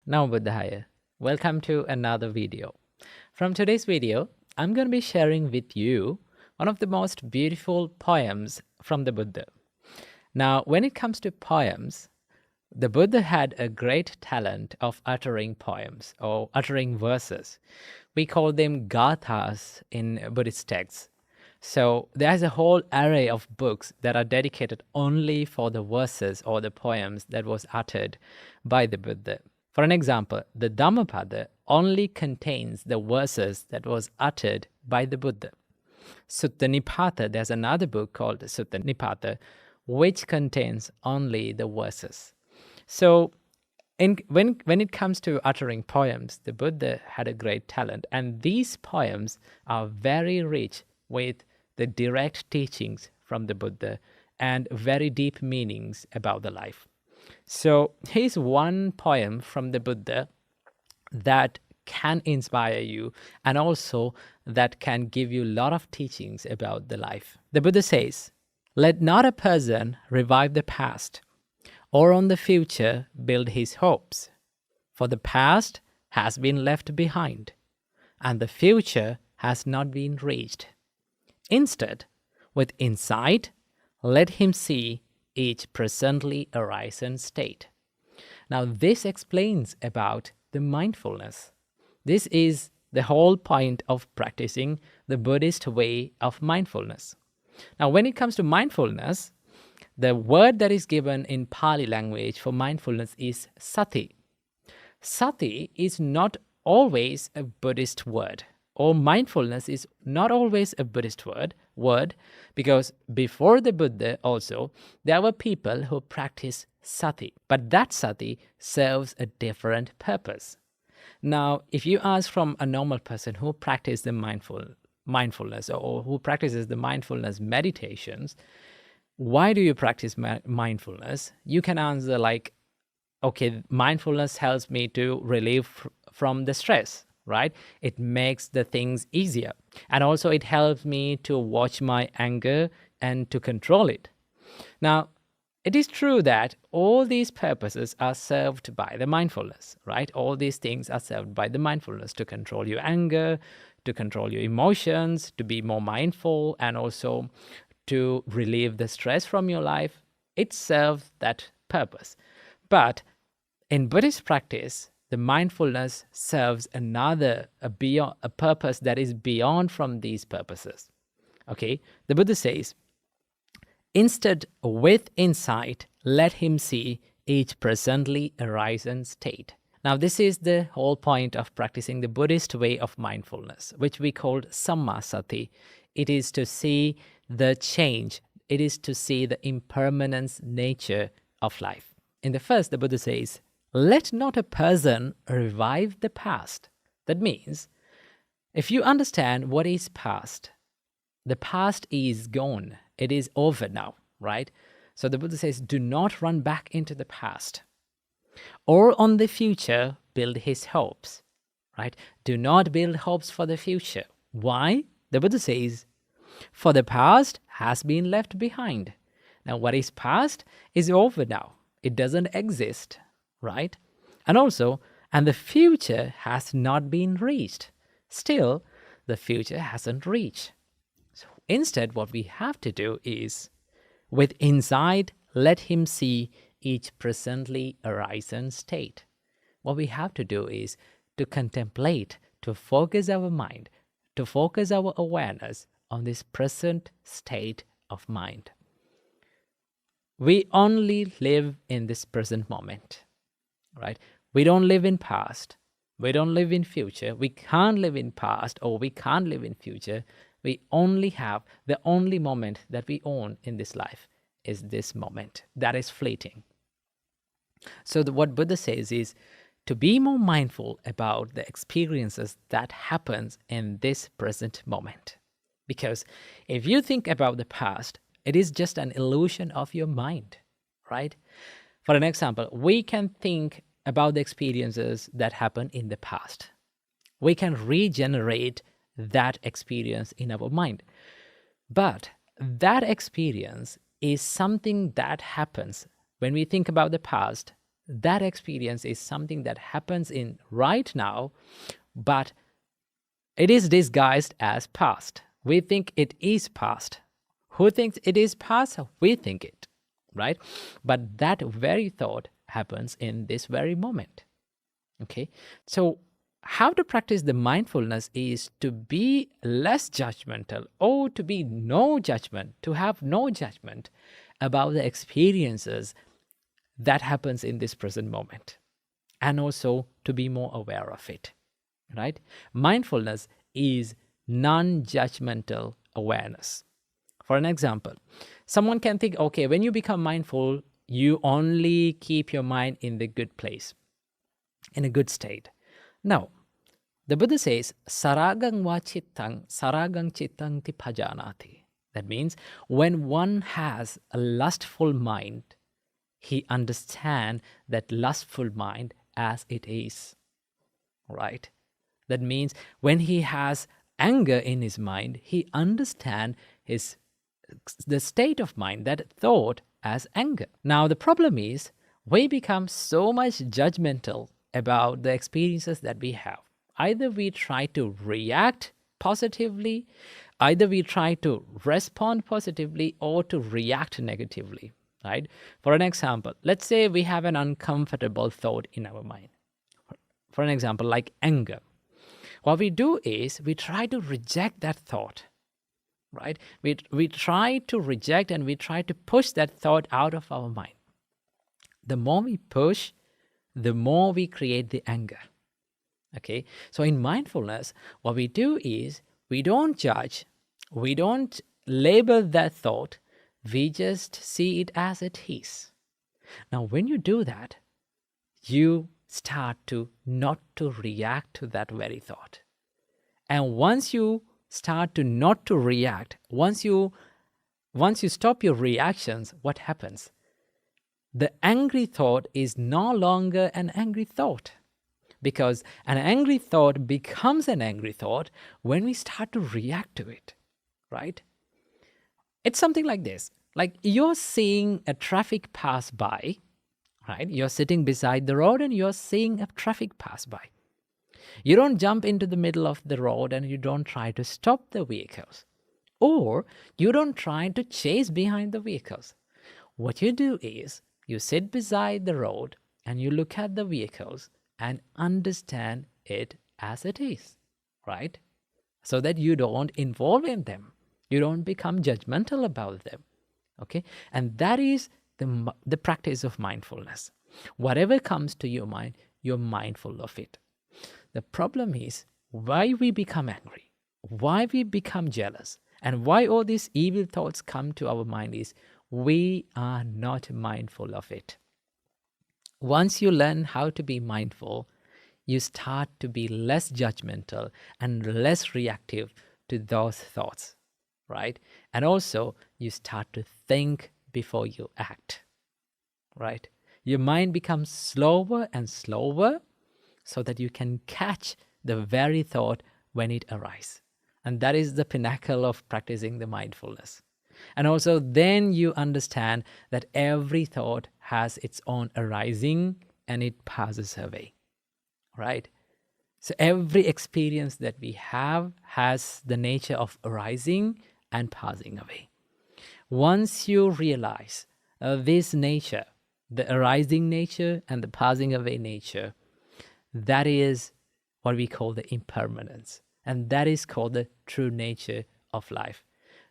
Now Buddhaya. Welcome to another video. From today's video, I'm going to be sharing with you one of the most beautiful poems from the Buddha. Now, when it comes to poems, the Buddha had a great talent of uttering poems or uttering verses. We call them gathas in Buddhist texts. So there's a whole array of books that are dedicated only for the verses or the poems that was uttered by the Buddha. For an example, the Dhammapada only contains the verses that was uttered by the Buddha. Sutta Nipata, there's another book called Sutta Nipata, which contains only the verses. So when it comes to uttering poems, the Buddha had a great talent, and these poems are very rich with the direct teachings from the Buddha and very deep meanings about the life. So here's one poem from the Buddha that can inspire you and also that can give you a lot of teachings about the life. The Buddha says, "Let not a person revive the past or on the future build his hopes, for the past has been left behind and the future has not been reached. Instead, with insight, let him see each presently arisen state." Now, this explains about the mindfulness. This is the whole point of practicing the Buddhist way of mindfulness. Now, when it comes to mindfulness, the word that is given in Pali language for mindfulness is sati. Sati is not always a Buddhist word, or mindfulness is not always a Buddhist word, because before the Buddha also, there were people who practiced sati, but that sati serves a different purpose. Now, if you ask from a normal person who practices the mindfulness or who practices the mindfulness meditations, why do you practice mindfulness? You can answer like, okay, mindfulness helps me to relieve from the stress, right? It makes the things easier. And also it helps me to watch my anger and to control it. Now, it is true that all these purposes are served by the mindfulness, right? All these things are served by the mindfulness to control your anger, to control your emotions, to be more mindful, and also to relieve the stress from your life. It serves that purpose. But in Buddhist practice, the mindfulness serves a purpose that is beyond from these purposes. Okay, the Buddha says, "Instead, with insight, let him see each presently arisen state." Now, this is the whole point of practicing the Buddhist way of mindfulness, which we call sammasati. It is to see the change. It is to see the impermanence nature of life. In the first, the Buddha says, "Let not a person revive the past." That means, if you understand what is past, the past is gone. It is over now, right? So the Buddha says, do not run back into the past. Or on the future, build his hopes, right? Do not build hopes for the future. Why? The Buddha says, "For the past has been left behind." Now, what is past is over now. It doesn't exist, right? And also, and the future has not been reached. Still, the future hasn't reached. So instead, what we have to do is, with insight, let him see each presently arisen state. What we have to do is to contemplate, to focus our mind, to focus our awareness on this present state of mind. We only live in this present moment, right? We don't live in past. We don't live in future. We can't live in past or we can't live in future. We only have the only moment that we own in this life is this moment that is fleeting. So what Buddha says is to be more mindful about the experiences that happens in this present moment. Because if you think about the past, it is just an illusion of your mind, right? For an example, we can think about the experiences that happened in the past. We can regenerate that experience in our mind. But that experience is something that happens when we think about the past. that experience is something that happens in right now, but it is disguised as past. We think it is past. Who thinks it is past? We think it, right? But that very thought happens in this very moment. Okay, so how to practice the mindfulness is to be less judgmental, or to be no judgment, to have no judgment about the experiences that happens in this present moment, and also to be more aware of it, right? Mindfulness is non-judgmental awareness. For an example, someone can think, okay, when you become mindful, you only keep your mind in the good place, in a good state. No, the Buddha says, saragang va chittang, saragang chittang ti bhajanati. That means when one has a lustful mind, he understands that lustful mind as it is, right? That means when he has anger in his mind, he understands the state of mind, that thought, as anger. Now, the problem is we become so much judgmental about the experiences that we have. Either we try to react positively, either we try to respond positively, or to react negatively, right? For an example, let's say we have an uncomfortable thought in our mind. For an example, like anger. What we do is we try to reject that thought, right? We try to reject and we try to push that thought out of our mind. The more we push, the more we create the anger. Okay, so in mindfulness, what we do is we don't judge, we don't label that thought, we just see it as it is. Now, when you do that, you start to not to react to that very thought. And once you start to not to react, once you stop your reactions, what happens? The angry thought is no longer an angry thought, because an angry thought becomes an angry thought when we start to react to it, right? It's something like this. Like you're seeing a traffic pass by, right? You're sitting beside the road and you're seeing a traffic pass by. You don't jump into the middle of the road and you don't try to stop the vehicles, or you don't try to chase behind the vehicles. What you do is you sit beside the road and you look at the vehicles and understand it as it is, right? So that you don't involve in them. You don't become judgmental about them, okay? And that is the practice of mindfulness. Whatever comes to your mind, you're mindful of it. The problem is why we become angry, why we become jealous, and why all these evil thoughts come to our mind is we are not mindful of it. Once you learn how to be mindful, you start to be less judgmental and less reactive to those thoughts, right? And also, you start to think before you act, right? Your mind becomes slower and slower so that you can catch the very thought when it arises. And that is the pinnacle of practicing the mindfulness. And also then you understand that every thought has its own arising and it passes away, right? So every experience that we have has the nature of arising and passing away. Once you realize this nature, the arising nature and the passing away nature, that is what we call the impermanence. And that is called the true nature of life.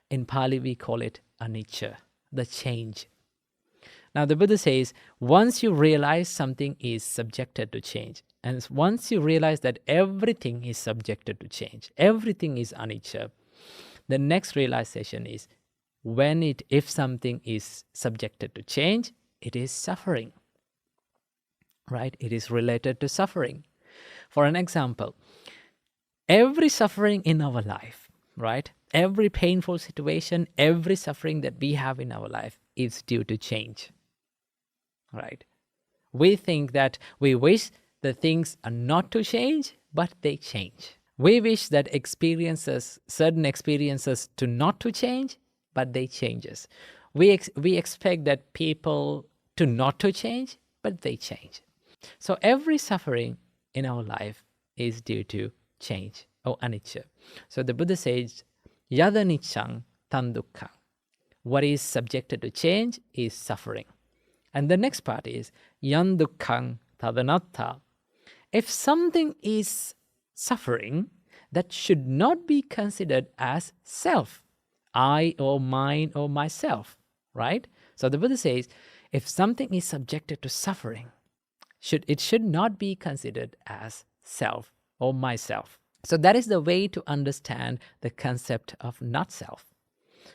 In Pali, we call it anicca, the change. Now, the Buddha says, once you realize something is subjected to change, and once you realize that everything is subjected to change, everything is anicca, the next realization is if something is subjected to change, it is suffering, right? It is related to suffering. For an example, every suffering in our life, right? Every painful situation, every suffering that we have in our life is due to change, right? We think that we wish the things are not to change, but they change. We wish that certain experiences to not to change, but they changes. We expect that people to not to change, but they change. So every suffering in our life is due to change or anicca. So the Buddha says, yada niccang tan dukkhang. What is subjected to change is suffering. And the next part is yan dukkhang tadanatta. If something is suffering, that should not be considered as self, I or mine or myself, right? So the Buddha says, if something is subjected to suffering, it should not be considered as self or myself. So that is the way to understand the concept of not self.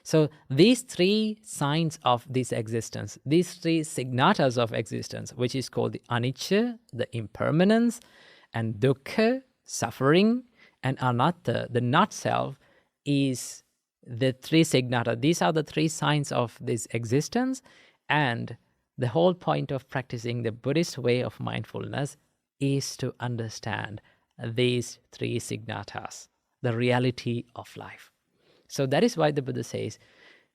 So these three signs of this existence, these three signatas of existence, which is called the anicca, the impermanence, and dukkha, suffering, and anatta, the not self, is the three signata. These are the three signs of this existence, and the whole point of practicing the Buddhist way of mindfulness is to understand these three signatas, the reality of life. So that is why the Buddha says,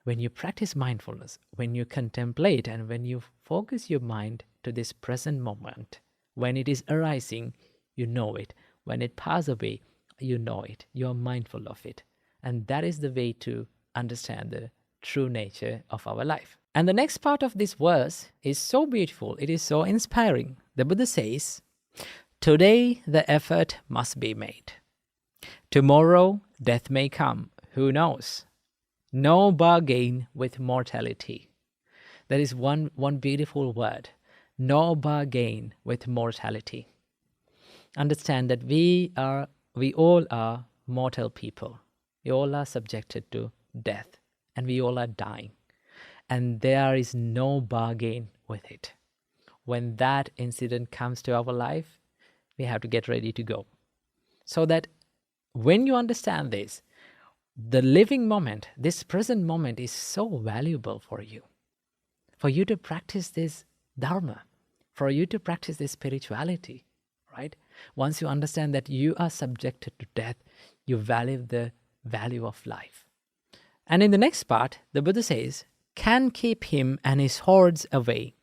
when you practice mindfulness, when you contemplate and when you focus your mind to this present moment, when it is arising, you know it. When it passes away, you know it. You are mindful of it. And that is the way to understand the true nature of our life. And the next part of this verse is so beautiful. It is so inspiring. The Buddha says, today the effort must be made. Tomorrow death may come. Who knows? No bargain with mortality. That is one beautiful word. No bargain with mortality. Understand that we all are mortal people. We all are subjected to death, and we all are dying. And there is no bargain with it. When that incident comes to our life, we have to get ready to go. So that when you understand this, the living moment, this present moment, is so valuable for you to practice this dharma, for you to practice this spirituality, right? Once you understand that you are subjected to death, you value the value of life. And in the next part, the Buddha says, can keep him and his hordes away,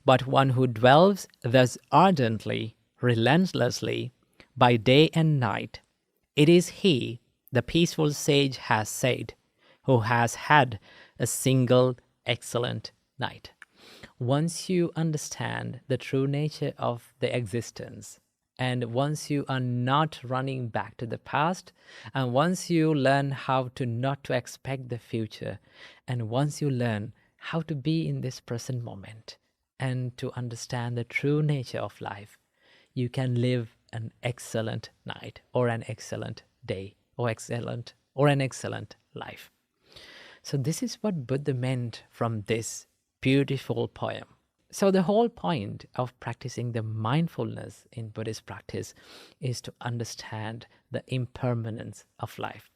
but one who dwells thus ardently, relentlessly, by day and night, it is he, the peaceful sage has said, who has had a single excellent night. Once you understand the true nature of the existence, and once you are not running back to the past, and once you learn how to not to expect the future, and once you learn how to be in this present moment, and to understand the true nature of life, you can live an excellent night, or an excellent day, or an excellent life. So this is what Buddha meant from this beautiful poem. So the whole point of practicing the mindfulness in Buddhist practice is to understand the impermanence of life.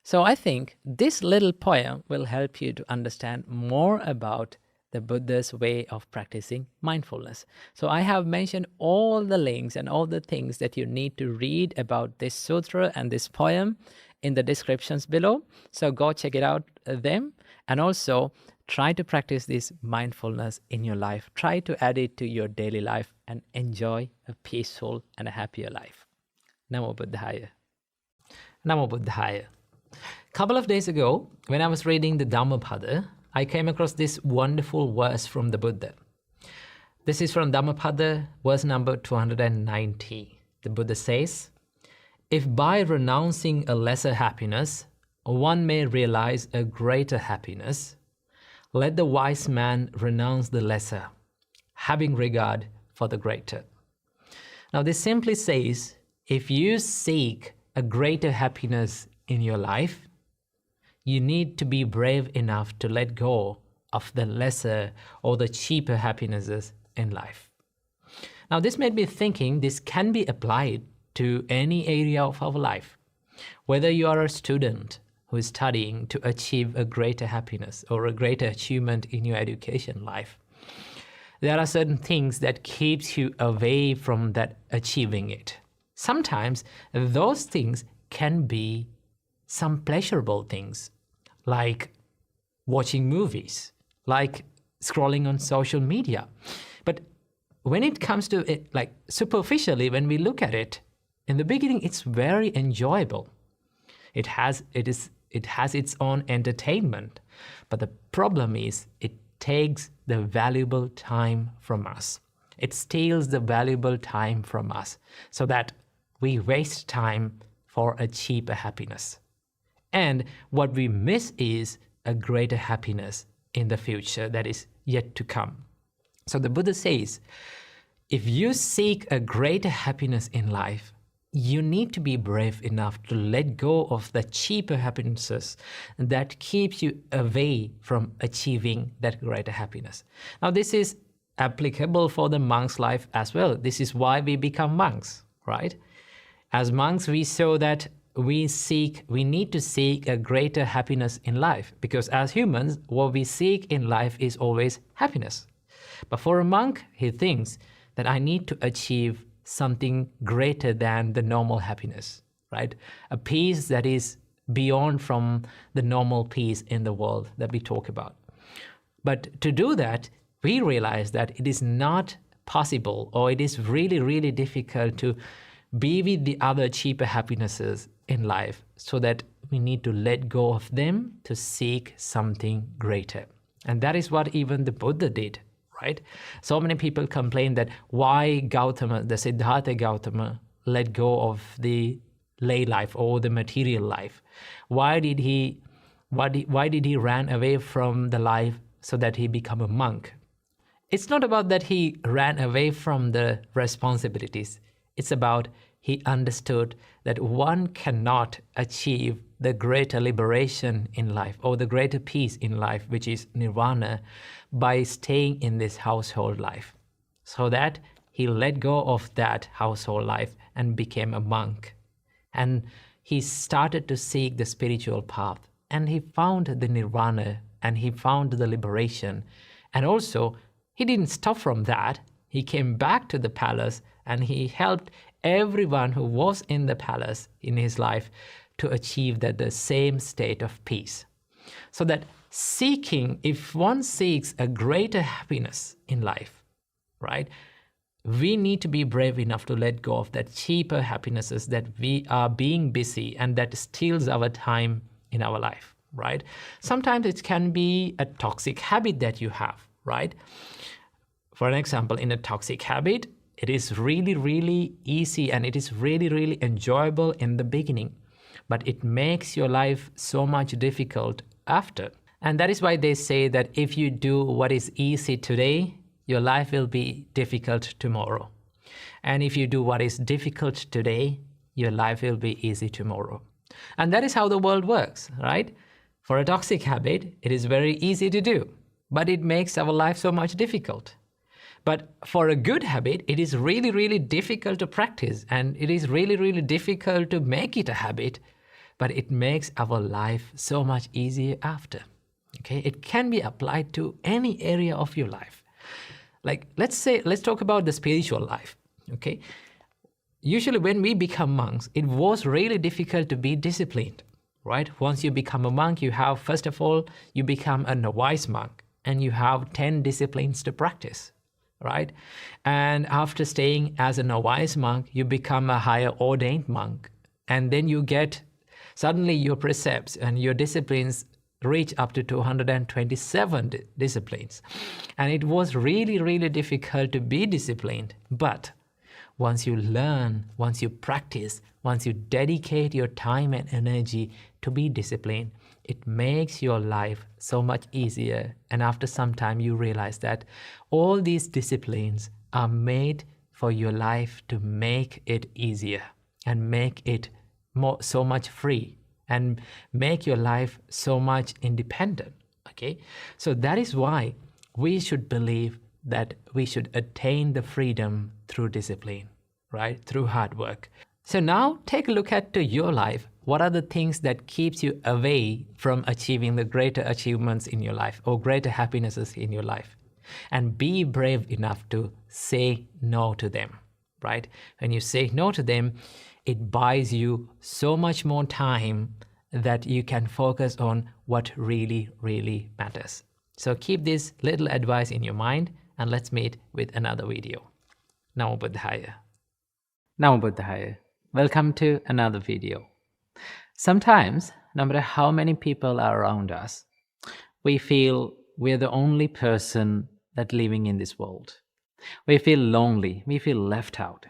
So I think this little poem will help you to understand more about the Buddha's way of practicing mindfulness. So I have mentioned all the links and all the things that you need to read about this sutra and this poem in the descriptions below. So go check it out them, and also try to practice this mindfulness in your life. Try to add it to your daily life and enjoy a peaceful and a happier life. Namo Buddhaya. Namo Buddhaya. A couple of days ago, when I was reading the Dhammapada, I came across this wonderful verse from the Buddha. This is from Dhammapada, verse number 290. The Buddha says, if by renouncing a lesser happiness, one may realize a greater happiness, let the wise man renounce the lesser, having regard for the greater. Now this simply says, if you seek a greater happiness in your life, you need to be brave enough to let go of the lesser or the cheaper happinesses in life. Now this made me thinking this can be applied to any area of our life. Whether you are a student who is studying to achieve a greater happiness or a greater achievement in your education life, there are certain things that keeps you away from that achieving it. Sometimes those things can be some pleasurable things, like watching movies, like scrolling on social media. But when it comes to it, like superficially, when we look at it, in the beginning, it's very enjoyable. It has its own entertainment. But the problem is it takes the valuable time from us. It steals the valuable time from us so that we waste time for a cheaper happiness. And what we miss is a greater happiness in the future that is yet to come. So the Buddha says, if you seek a greater happiness in life, you need to be brave enough to let go of the cheaper happinesses that keeps you away from achieving that greater happiness. Now, this is applicable for the monk's life as well. This is why we become monks, right? As monks, we show that we need to seek a greater happiness in life, because as humans, what we seek in life is always happiness. But for a monk, he thinks that I need to achieve something greater than the normal happiness, right? A peace that is beyond from the normal peace in the world that we talk about. But to do that, we realize that it is not possible, or it is really, really difficult to be with the other cheaper happinesses in life, so that we need to let go of them to seek something greater. And that is what even the Buddha did, right? So many people complain that why Gautama, the Siddhartha Gautama, let go of the lay life or the material life. Why did he ran away from the life so that he become a monk? It's not about that he ran away from the responsibilities. It's about he understood that one cannot achieve the greater liberation in life or the greater peace in life, which is nirvana, by staying in this household life. So that he let go of that household life and became a monk. And he started to seek the spiritual path. And he found the nirvana and he found the liberation. And also, he didn't stop from that. He came back to the palace and he helped everyone who was in the palace in his life to achieve the same state of peace. So that if one seeks a greater happiness in life, right, we need to be brave enough to let go of that cheaper happinesses that we are being busy and that steals our time in our life, right? Sometimes it can be a toxic habit that you have, right? For an example, in a toxic habit, it is really, really easy and it is really, really enjoyable in the beginning, but it makes your life so much difficult after. And that is why they say that if you do what is easy today, your life will be difficult tomorrow. And if you do what is difficult today, your life will be easy tomorrow. And that is how the world works, right? For a toxic habit, it is very easy to do, but it makes our life so much difficult. But for a good habit, it is really, really difficult to practice, and it is really, really difficult to make it a habit, but it makes our life so much easier after. Okay, it can be applied to any area of your life. Like, let's talk about the spiritual life. Okay, usually when we become monks, it was really difficult to be disciplined, right? Once you become a monk, first of all, you become a novice monk, and you have 10 disciplines to practice, right? And after staying as a novice monk, you become a higher ordained monk, and then suddenly your precepts and your disciplines reach up to 227 disciplines. And it was really, really difficult to be disciplined. But once you learn, once you practice, once you dedicate your time and energy to be disciplined, it makes your life so much easier. And after some time, you realize that all these disciplines are made for your life to make it easier and make it so much free and make your life so much independent. Okay, so that is why we should believe that we should attain the freedom through discipline, right? Through hard work. So now take a look at your life. What are the things that keeps you away from achieving the greater achievements in your life or greater happinesses in your life? And be brave enough to say no to them, right? When you say no to them, it buys you so much more time that you can focus on what really, really matters. So keep this little advice in your mind, and let's meet with another video. Namo Buddhaya. Namo Buddhaya. Welcome to another video. Sometimes, no matter how many people are around us, we feel we're the only person that living in this world. We feel lonely. We feel left out.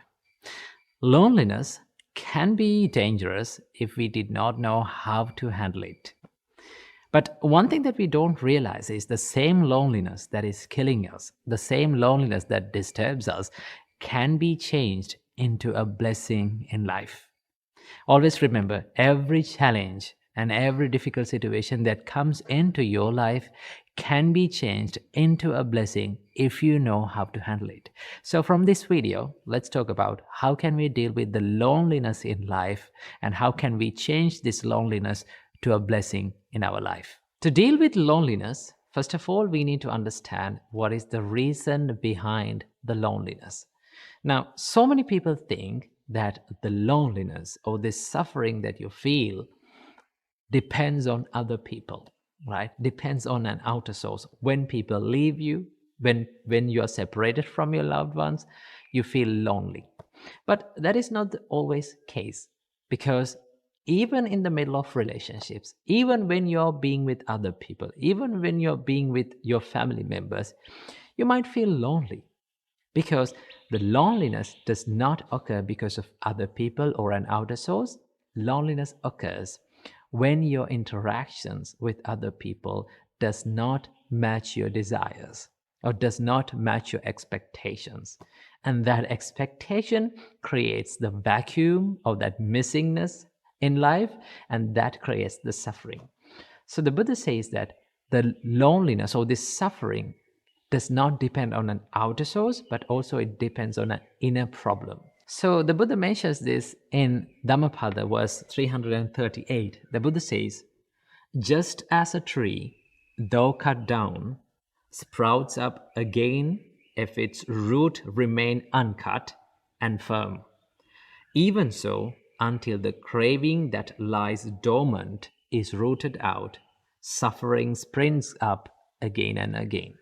Loneliness can be dangerous if we did not know how to handle it. But one thing that we don't realize is the same loneliness that is killing us, the same loneliness that disturbs us, can be changed into a blessing in life. Always remember, every challenge and every difficult situation that comes into your life can be changed into a blessing if you know how to handle it. So from this video, let's talk about how can we deal with the loneliness in life and how can we change this loneliness to a blessing in our life. To deal with loneliness, first of all, we need to understand what is the reason behind the loneliness. Now, so many people think that the loneliness or the suffering that you feel depends on other people, right? Depends on an outer source. When people leave you, when you are separated from your loved ones, you feel lonely. But that is not always the case, because even in the middle of relationships, even when you're being with other people, even when you're being with your family members, you might feel lonely, because the loneliness does not occur because of other people or an outer source. Loneliness occurs when your interactions with other people does not match your desires or does not match your expectations. And that expectation creates the vacuum of that missingness in life, and that creates the suffering. So the Buddha says that the loneliness or this suffering does not depend on an outer source, but also it depends on an inner problem. So the Buddha mentions this in Dhammapada, verse 338. The Buddha says, just as a tree, though cut down, sprouts up again if its root remain uncut and firm. Even so, until the craving that lies dormant is rooted out, suffering springs up again and again.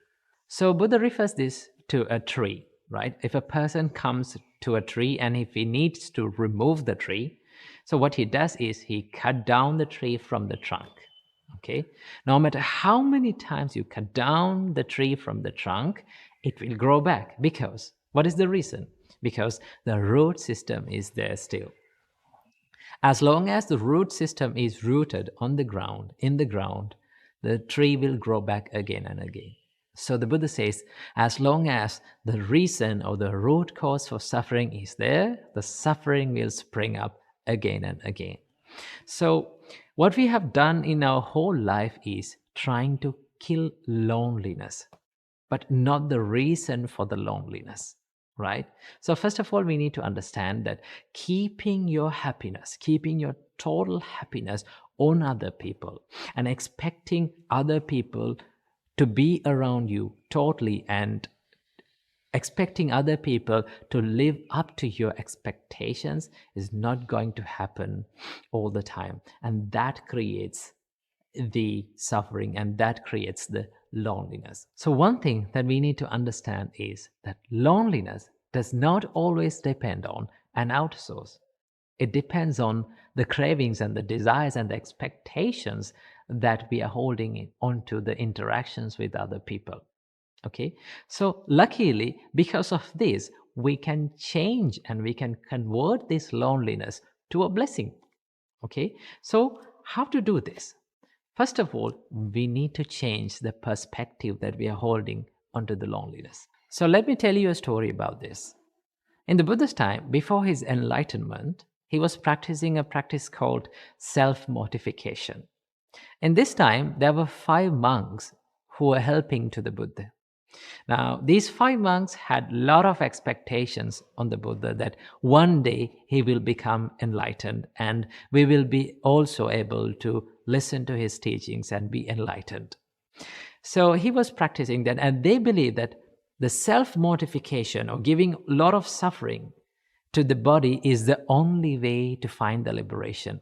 So Buddha refers this to a tree, right? If a person comes to a tree and if he needs to remove the tree, so what he does is he cut down the tree from the trunk. Okay, no matter how many times you cut down the tree from the trunk, it will grow back. Because what is the reason? Because the root system is there still. As long as the root system is rooted on the ground, in the ground, the tree will grow back again and again. So the Buddha says, as long as the reason or the root cause for suffering is there, the suffering will spring up again and again. So what we have done in our whole life is trying to kill loneliness, but not the reason for the loneliness, right? So first of all, we need to understand that keeping your happiness, keeping your total happiness on other people and expecting other people to be around you totally and expecting other people to live up to your expectations is not going to happen all the time. And that creates the suffering and that creates the loneliness. So one thing that we need to understand is that loneliness does not always depend on an outer source. It depends on the cravings and the desires and the expectations that we are holding onto the interactions with other people. Okay, so luckily, because of this, we can change and we can convert this loneliness to a blessing. Okay, so how to do this? First of all, we need to change the perspective that we are holding onto the loneliness. So let me tell you a story about this. In the Buddha's time, before his enlightenment, he was practicing a practice called self-mortification. In this time, there were 5 monks who were helping to the Buddha. Now, these 5 monks had a lot of expectations on the Buddha that one day he will become enlightened and we will be also able to listen to his teachings and be enlightened. So he was practicing that, and they believed that the self-mortification or giving a lot of suffering to the body is the only way to find the liberation.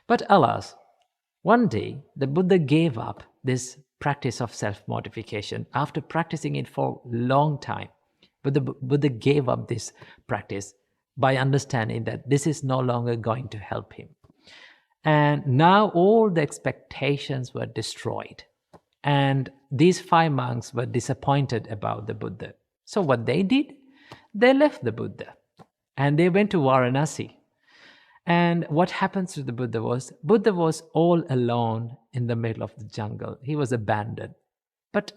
But alas, one day the Buddha gave up this practice of self-mortification after practicing it for a long time. But the Buddha gave up this practice by understanding that this is no longer going to help him. And now all the expectations were destroyed. And these 5 monks were disappointed about the Buddha. So what they did, they left the Buddha and they went to Varanasi. And what happens to the Buddha was all alone in the middle of the jungle. He was abandoned. But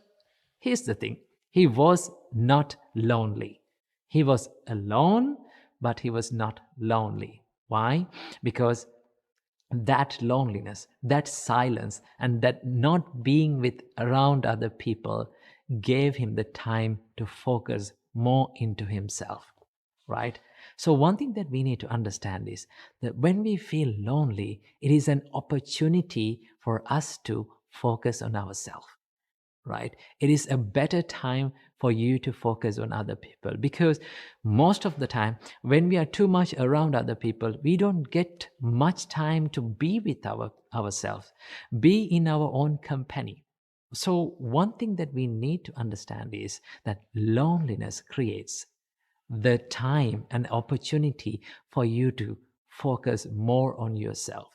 here's the thing, he was not lonely. He was alone, but he was not lonely. Why? Because that loneliness, that silence, and that not being with around other people gave him the time to focus more into himself, right? So one thing that we need to understand is that when we feel lonely, it is an opportunity for us to focus on ourselves, right? It is a better time for you to focus on other people, because most of the time when we are too much around other people, we don't get much time to be with ourselves, be in our own company. So one thing that we need to understand is that loneliness creates the time and opportunity for you to focus more on yourself.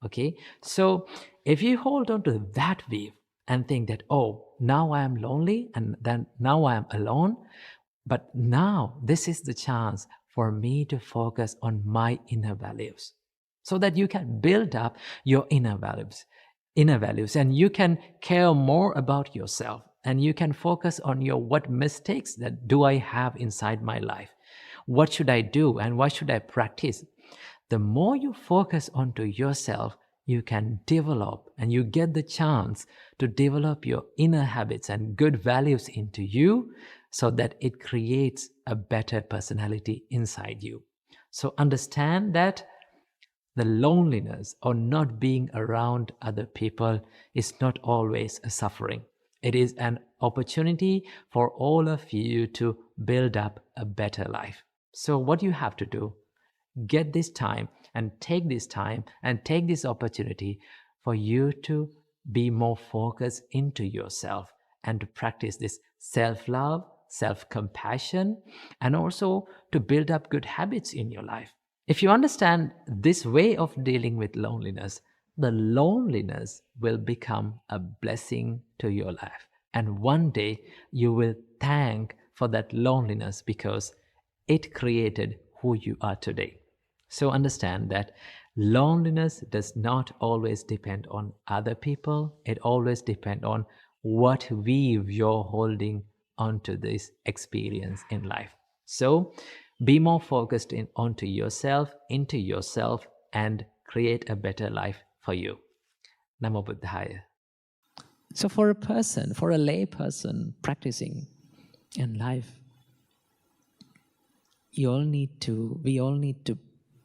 Okay, so if you hold on to that view and think that, oh, now I am lonely and then now I am alone, but now this is the chance for me to focus on my inner values, so that you can build up your inner values, and you can care more about yourself, and you can focus on your what mistakes that do I have inside my life, what should I do and what should I practice. The more you focus onto yourself, you can develop and you get the chance to develop your inner habits and good values into you, so that it creates a better personality inside you. So understand that the loneliness or not being around other people is not always a suffering. It is an opportunity for all of you to build up a better life. So what you have to do, get this time and take this opportunity for you to be more focused into yourself and to practice this self-love, self-compassion, and also to build up good habits in your life. If you understand this way of dealing with loneliness, the loneliness will become a blessing to your life. And one day you will thank for that loneliness, because it created who you are today. So understand that loneliness does not always depend on other people. It always depends on what weave you're holding onto this experience in life. So be more focused onto yourself, into yourself, and create a better life for you. Namo Buddhaya. So for a person, for a lay person practicing in life, we all need to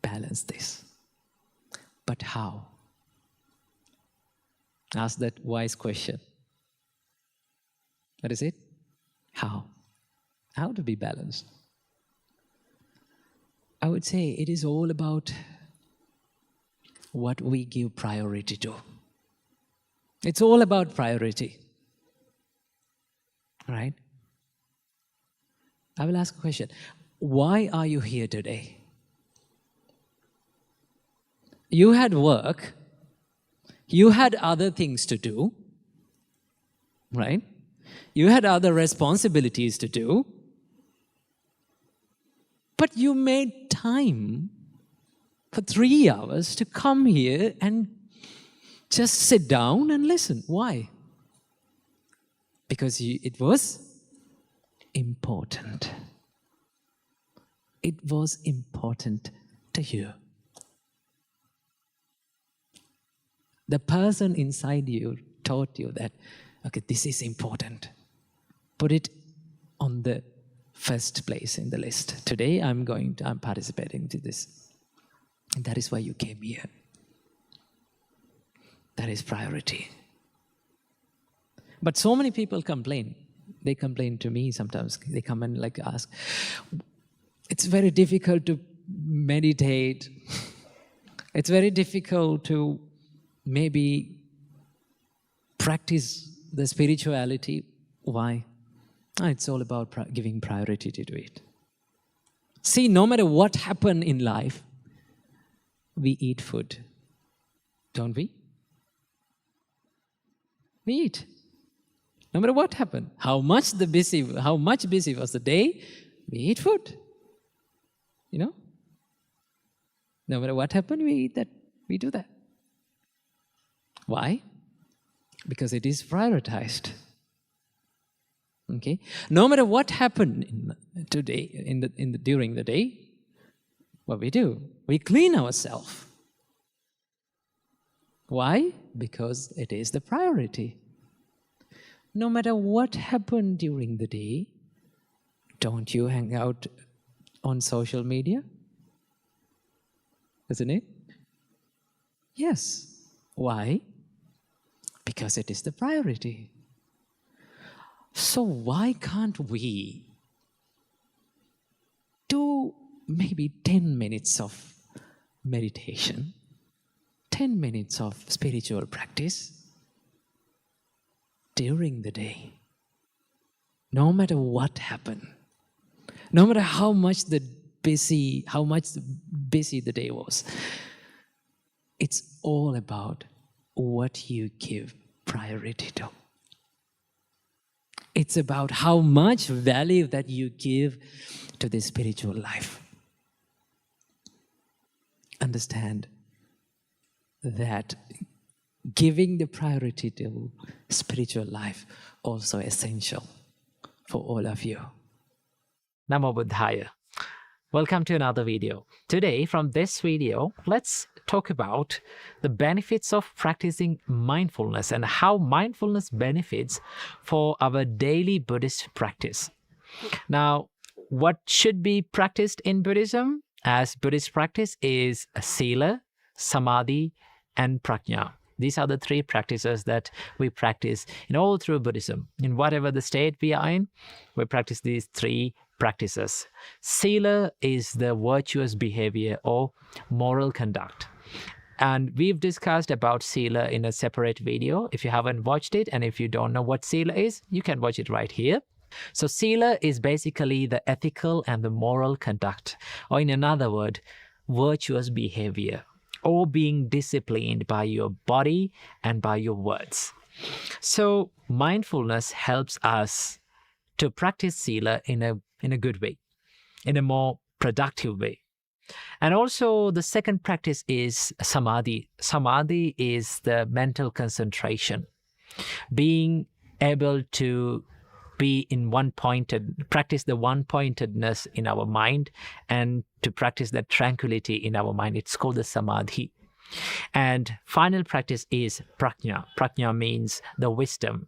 balance this. But how? Ask that wise question. What is it? How? How to be balanced? I would say it is all about what we give priority to. It's all about priority. Right? I will ask a question. Why are you here today? You had work. You had other things to do. Right? You had other responsibilities to do. But you made time for 3 hours to come here and just sit down and listen. Why? Because it was important. It was important to you. The person inside you taught you that, okay, this is important. Put it on the first place in the list. Today I'm participating to this. And that is why you came here. That is priority. But so many people complain. They complain to me sometimes. They come and ask, it's very difficult to meditate. It's very difficult to maybe practice the spirituality. Why? It's all about giving priority to it. See, no matter what happens in life, we eat food, don't we? We eat. No matter what happened, how much busy was the day, we eat food. You know? No matter what happened, we eat that. We do that. Why? Because it is prioritized. Okay? No matter what happened today, during the day, what we do? We clean ourselves. Why? Because it is the priority. No matter what happened during the day, don't you hang out on social media? Isn't it? Yes. Why? Because it is the priority. So why can't we do maybe 10 minutes of meditation, 10 minutes of spiritual practice during the day? No matter what happened, no matter how much busy the day was, it's all about what you give priority to. It's about how much value that you give to the spiritual life. Understand that giving the priority to spiritual life also essential for all of you. Namo Buddhaya. Welcome to another video. Today, from this video, let's talk about the benefits of practicing mindfulness and how mindfulness benefits for our daily Buddhist practice. Now, what should be practiced in Buddhism as Buddhist practice is Sila, Samadhi, and Prajna. These are the three practices that we practice in all through Buddhism. In whatever the state we are in, we practice these three practices. Sila is the virtuous behavior or moral conduct. And we've discussed about Sila in a separate video. If you haven't watched it, and if you don't know what Sila is, you can watch it right here. So Sila is basically the ethical and the moral conduct, or in another word, virtuous behavior, or being disciplined by your body and by your words. So mindfulness helps us to practice Sila in a good way, in a more productive way. And also the second practice is Samadhi. Samadhi is the mental concentration, being able to be in practice the one-pointedness in our mind and to practice that tranquility in our mind. It's called the Samadhi. And final practice is Prajna. Prajna means the wisdom,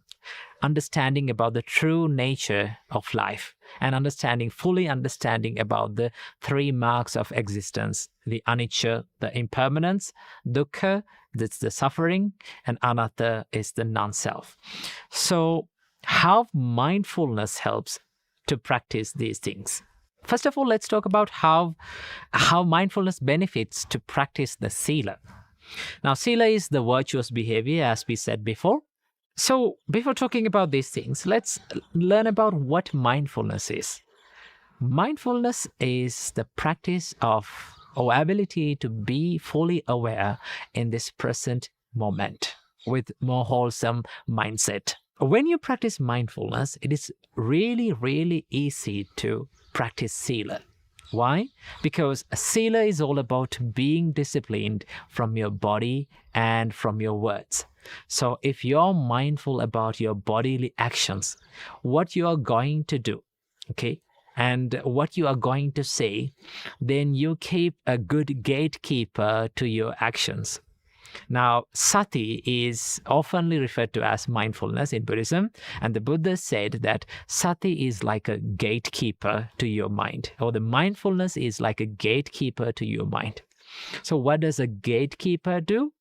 understanding about the true nature of life and fully understanding about the three marks of existence: the anicca, the impermanence; dukkha, that's the suffering; and anatta is the non-self. So how mindfulness helps to practice these things. First of all, let's talk about how mindfulness benefits to practice the Sila. Now, Sila is the virtuous behavior, as we said before. So before talking about these things, let's learn about what mindfulness is. Mindfulness is the practice of or ability to be fully aware in this present moment with more wholesome mindset. When you practice mindfulness, it is really, really easy to practice Sila. Why? Because Sila is all about being disciplined from your body and from your words. So if you're mindful about your bodily actions, what you are going to do, okay, and what you are going to say, then you keep a good gatekeeper to your actions. Now, sati is often referred to as mindfulness in Buddhism, and the Buddha said that sati is like a gatekeeper to your mind, or the mindfulness is like a gatekeeper to your mind. So what does a gatekeeper do?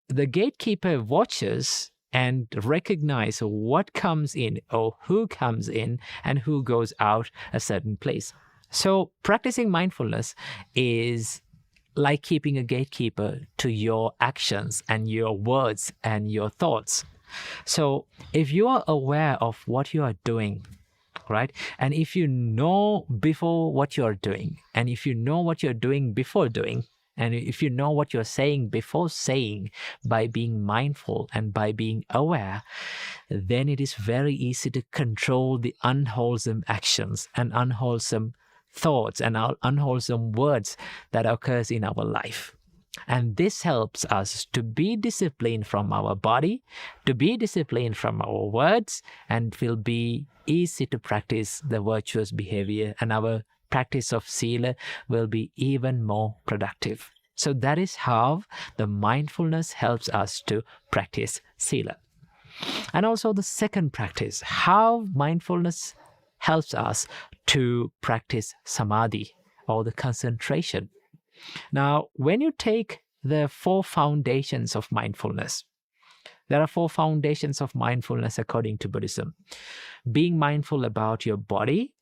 The gatekeeper watches and recognizes what comes in or who comes in and who goes out a certain place. So practicing mindfulness is like keeping a gatekeeper to your actions and your words and your thoughts. So if you are aware of what you are doing right? And if you know before what you're doing, and if you know what you're doing before doing, and if you know what you're saying before saying, by being mindful and by being aware, then it is very easy to control the unwholesome actions and unwholesome thoughts and unwholesome words that occurs in our life. And this helps us to be disciplined from our body, to be disciplined from our words, and it will be easy to practice the virtuous behavior, and our practice of sila will be even more productive. So that is how the mindfulness helps us to practice sila. And also the second practice, how mindfulness helps us to practice samadhi, or the concentration. Now, when you take the 4 foundations of mindfulness, there are 4 foundations of mindfulness according to Buddhism. Being mindful about your body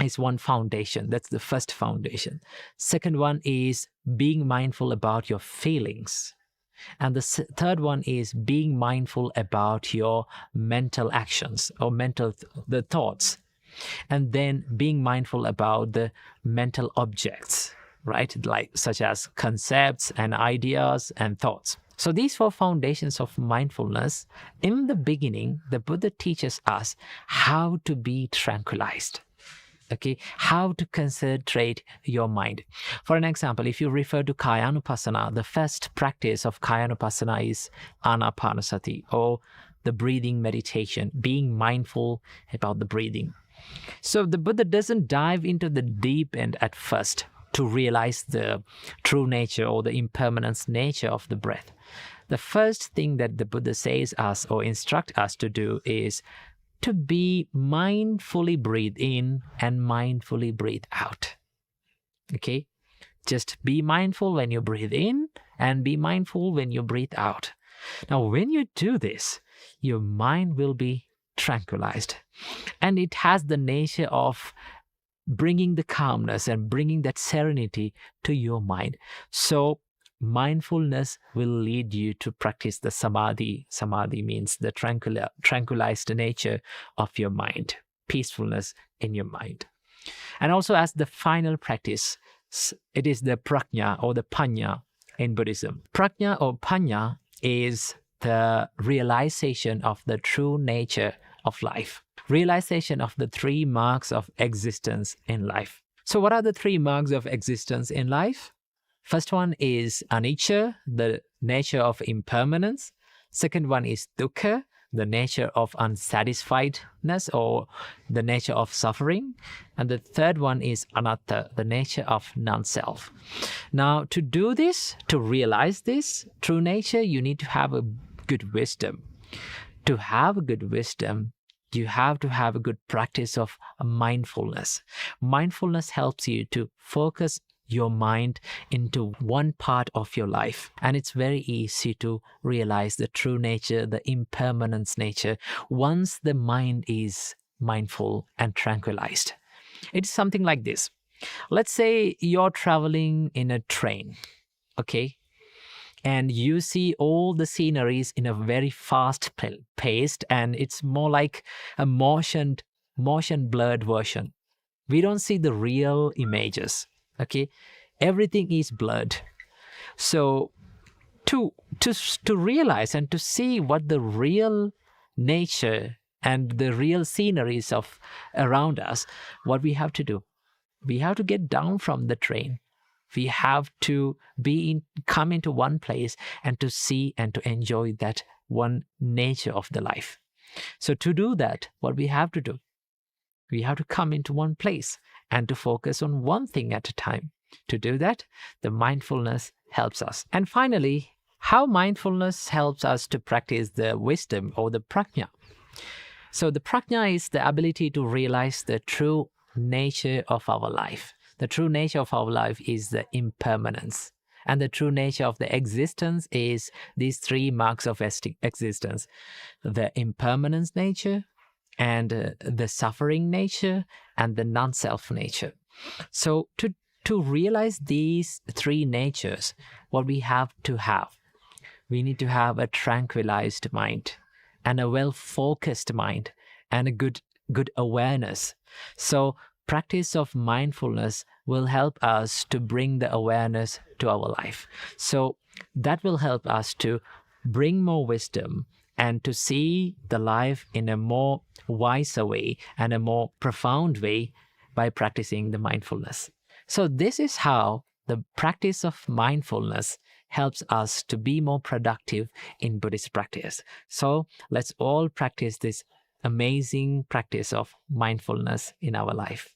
is one foundation. That's the first foundation. Second one is being mindful about your feelings. And the third one is being mindful about your mental actions, or the thoughts. And then being mindful about the mental objects, right? Like such as concepts and ideas and thoughts. So these 4 foundations of mindfulness, in the beginning, the Buddha teaches us how to be tranquilized. Okay, how to concentrate your mind. For an example, if you refer to Kayanupassana, the first practice of Kayanupassana is Anapanasati, or the breathing meditation, being mindful about the breathing. So the Buddha doesn't dive into the deep end at first to realize the true nature or the impermanence nature of the breath. The first thing that the Buddha says us or instruct us to do is to be mindfully breathe in and mindfully breathe out. Okay? Just be mindful when you breathe in and be mindful when you breathe out. Now, when you do this, your mind will be tranquilized. And it has the nature of bringing the calmness and bringing that serenity to your mind. So mindfulness will lead you to practice the samadhi. Samadhi means the tranquilized nature of your mind, peacefulness in your mind. And also, as the final practice, it is the prajna or the panya in Buddhism. Prajna or panya is the realization of the true nature of life, realization of the 3 marks of existence in life. So what are the 3 marks of existence in life? First one is anicca, the nature of impermanence. Second one is dukkha, the nature of unsatisfiedness or the nature of suffering. And the third one is anatta, the nature of non-self. Now, to do this, to realize this true nature, you need to have a good wisdom. To have a good wisdom, you have to have a good practice of mindfulness. Mindfulness helps you to focus your mind into one part of your life. And it's very easy to realize the true nature, the impermanence nature, once the mind is mindful and tranquilized. It's something like this. Let's say you're traveling in a train, okay? And you see all the sceneries in a very fast paced, and it's more like a motion blurred version. We don't see the real images. Okay, everything is blurred. So to realize and to see what the real nature and the real sceneries of around us, what we have to do, we have to get down from the train. We have to come into one place and to see and to enjoy that one nature of the life. So to do that, what we have to do, we have to come into one place and to focus on one thing at a time. To do that, the mindfulness helps us. And finally, how mindfulness helps us to practice the wisdom or the prajna. So the prajna is the ability to realize the true nature of our life. The true nature of our life is the impermanence. And the true nature of the existence is these 3 marks of existence. The impermanence nature, and the suffering nature, and the non-self nature. So to realize these 3 natures, what we have, we need to have a tranquilized mind and a well-focused mind and a good good awareness. So practice of mindfulness will help us to bring the awareness to our life. So that will help us to bring more wisdom and to see the life in a more wiser way and a more profound way by practicing the mindfulness. So this is how the practice of mindfulness helps us to be more productive in Buddhist practice. So let's all practice this amazing practice of mindfulness in our life.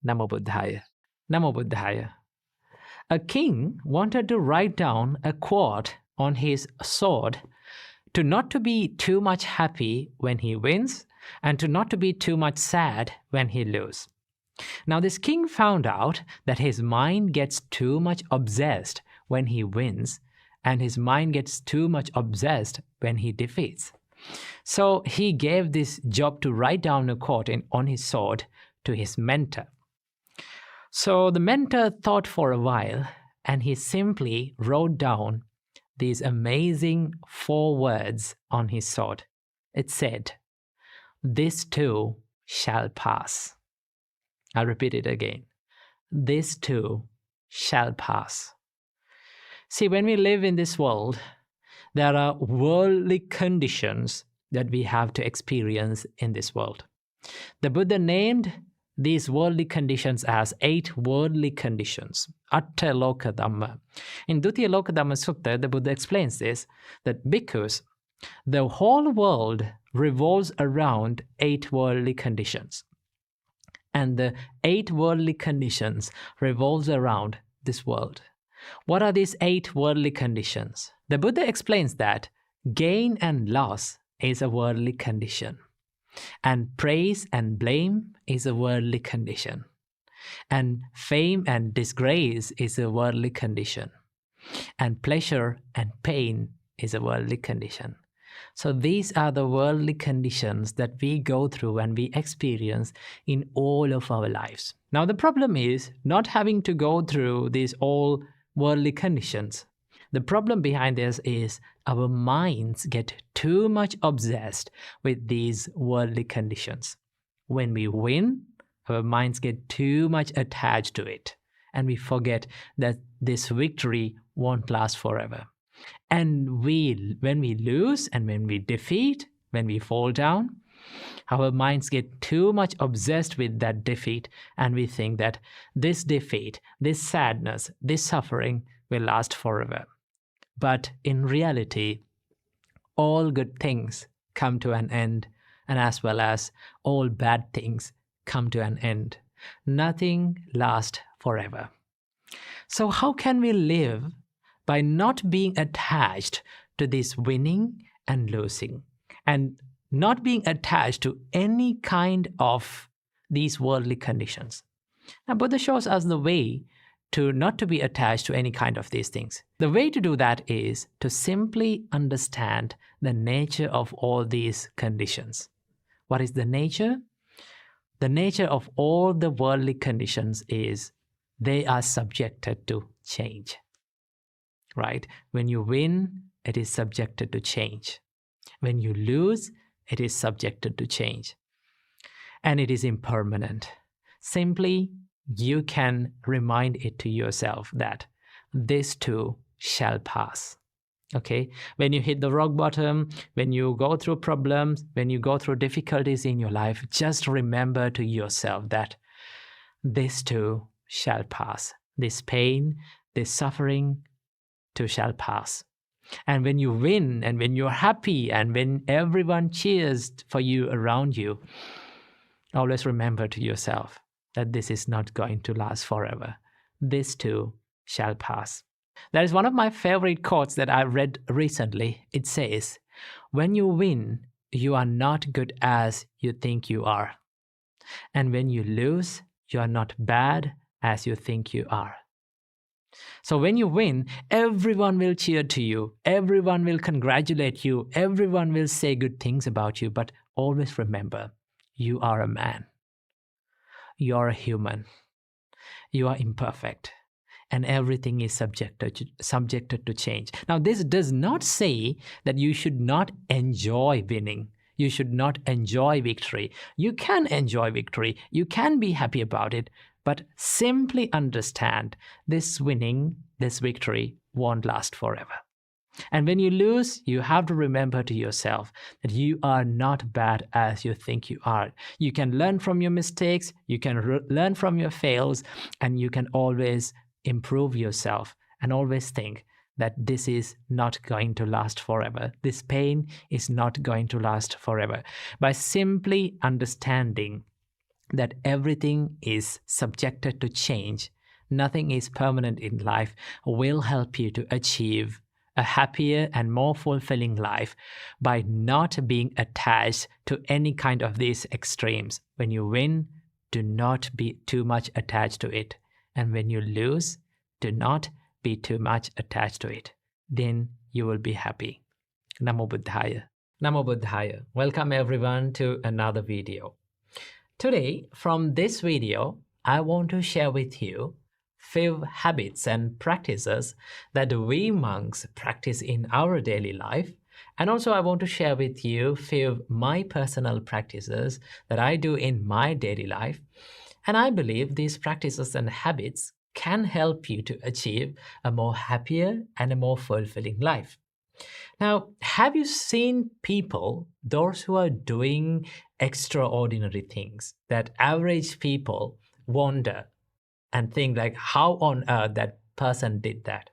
Namo Buddhaya. Namo Buddhaya. A king wanted to write down a quote on his sword to not to be too much happy when he wins and to not to be too much sad when he loses. Now this king found out that his mind gets too much obsessed when he wins and his mind gets too much obsessed when he defeats. So he gave this job to write down a quote on his sword to his mentor. So the mentor thought for a while and he simply wrote down these amazing 4 words on his sword. It said, "This too shall pass." I'll repeat it again. This too shall pass. See, when we live in this world, there are worldly conditions that we have to experience in this world. The Buddha named these worldly conditions as 8 worldly conditions, Atta Loka Dhamma. In Dutiya Loka Dhamma Sutta, the Buddha explains this, that because the whole world revolves around 8 worldly conditions. And the 8 worldly conditions revolves around this world. What are these 8 worldly conditions? The Buddha explains that gain and loss is a worldly condition, and praise and blame is a worldly condition, and fame and disgrace is a worldly condition, and pleasure and pain is a worldly condition. So these are the worldly conditions that we go through and we experience in all of our lives. Now the problem is not having to go through these all worldly conditions. The problem behind this is our minds get too much obsessed with these worldly conditions. When we win, our minds get too much attached to it, and we forget that this victory won't last forever. And when we lose and when we defeat, when we fall down, our minds get too much obsessed with that defeat, and we think that this defeat, this sadness, this suffering will last forever. But in reality, all good things come to an end, and as well as all bad things come to an end. Nothing lasts forever. So how can we live by not being attached to this winning and losing, and not being attached to any kind of these worldly conditions? Now, Buddha shows us the way to not to be attached to any kind of these things. The way to do that is to simply understand the nature of all these conditions. What is the nature? The nature of all the worldly conditions is they are subjected to change. Right? When you win, it is subjected to change. When you lose, it is subjected to change. And it is impermanent. Simply, you can remind it to yourself that this too shall pass. Okay? When you hit the rock bottom, when you go through problems, when you go through difficulties in your life, just remember to yourself that this too shall pass. This pain, this suffering too shall pass. And when you win and when you're happy and when everyone cheers for you around you, always remember to yourself that this is not going to last forever. This too shall pass. That is one of my favorite quotes that I read recently. It says, "When you win, you are not good as you think you are. And when you lose, you are not bad as you think you are." So when you win, everyone will cheer to you. Everyone will congratulate you. Everyone will say good things about you. But always remember, you are a man. You are a human. You are imperfect. And everything is subjected to change. Now, this does not say that you should not enjoy winning. you should not enjoy victory. You can enjoy victory, you can be happy about it, but simply understand this winning, this victory won't last forever. And when you lose, you have to remember to yourself that you are not bad as you think you are. You can learn from your mistakes, you can learn from your fails, and you can always improve yourself and always think that this is not going to last forever. This pain is not going to last forever. By simply understanding that everything is subjected to change, nothing is permanent in life, will help you to achieve a happier and more fulfilling life by not being attached to any kind of these extremes. When you win, do not be too much attached to it. And when you lose, do not be too much attached to it. Then you will be happy. Namo Buddhaya. Namo Buddhaya. Welcome everyone to another video. Today, from this video, I want to share with you few habits and practices that we monks practice in our daily life. And also I want to share with you few my personal practices that I do in my daily life. And I believe these practices and habits can help you to achieve a more happier and a more fulfilling life. Now, have you seen people, those who are doing extraordinary things, that average people wonder and think like, how on earth that person did that?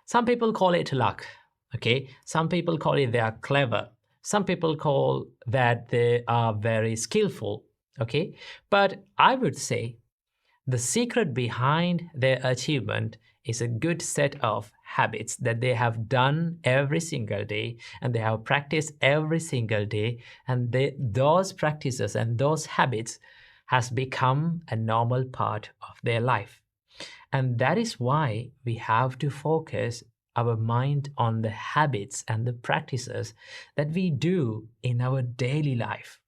Some people call it luck, okay? Some people call it they are clever. Some people call that they are very skillful, okay? But I would say the secret behind their achievement is a good set of habits that they have done every single day and they have practiced every single day, and those practices and those habits has become a normal part of their life. And that is why we have to focus our mind on the habits and the practices that we do in our daily life.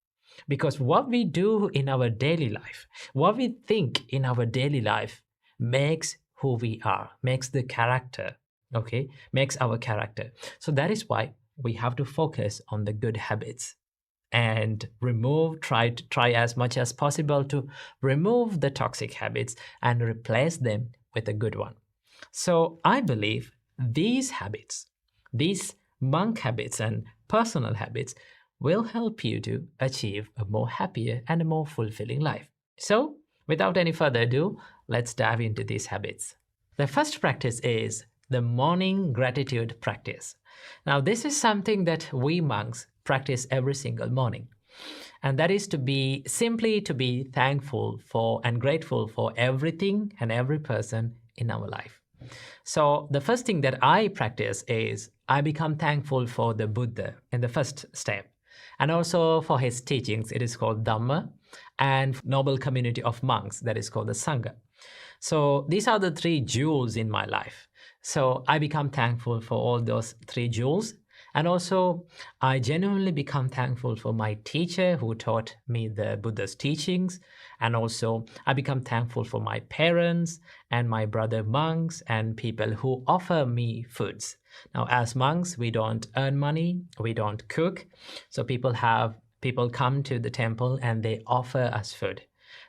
Because what we do in our daily life, what we think in our daily life makes who we are, makes the character, okay, makes our character. So that is why we have to focus on the good habits and try as much as possible to remove the toxic habits and replace them with a good one. So I believe these habits, these monk habits and personal habits will help you to achieve a more happier and a more fulfilling life. So without any further ado, let's dive into these habits. The first practice is the morning gratitude practice. Now, this is something that we monks practice every single morning. And that is to be thankful for and grateful for everything and every person in our life. So the first thing that I practice is I become thankful for the Buddha in the first step. And also for his teachings, it is called Dhamma, and noble community of monks, that is called the Sangha. So these are the three jewels in my life. So I become thankful for all those three jewels. And also, I genuinely become thankful for my teacher who taught me the Buddha's teachings. And also, I become thankful for my parents and my brother monks and people who offer me foods. Now, as monks, we don't earn money, we don't cook. So people come to the temple and they offer us food.